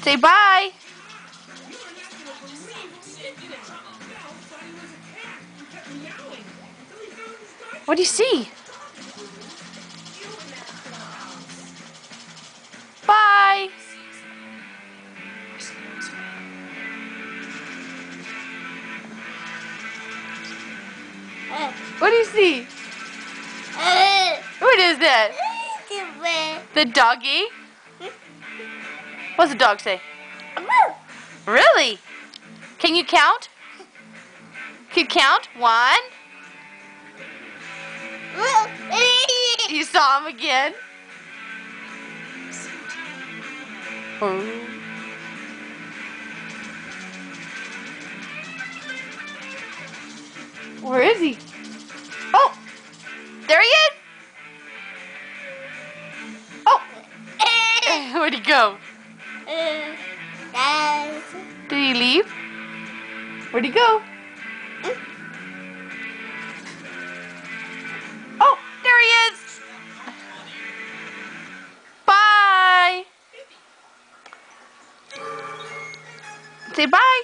Say bye. What do you see? Bye. What do you see? What is that? The doggy? What's the dog say? Really? Can you count? Can you count? 1. You saw him again? Oh. Where is he? Oh! There he is! Oh! Where'd he go? Did he leave? Where'd he go? Oh! There he is! Bye! Say bye!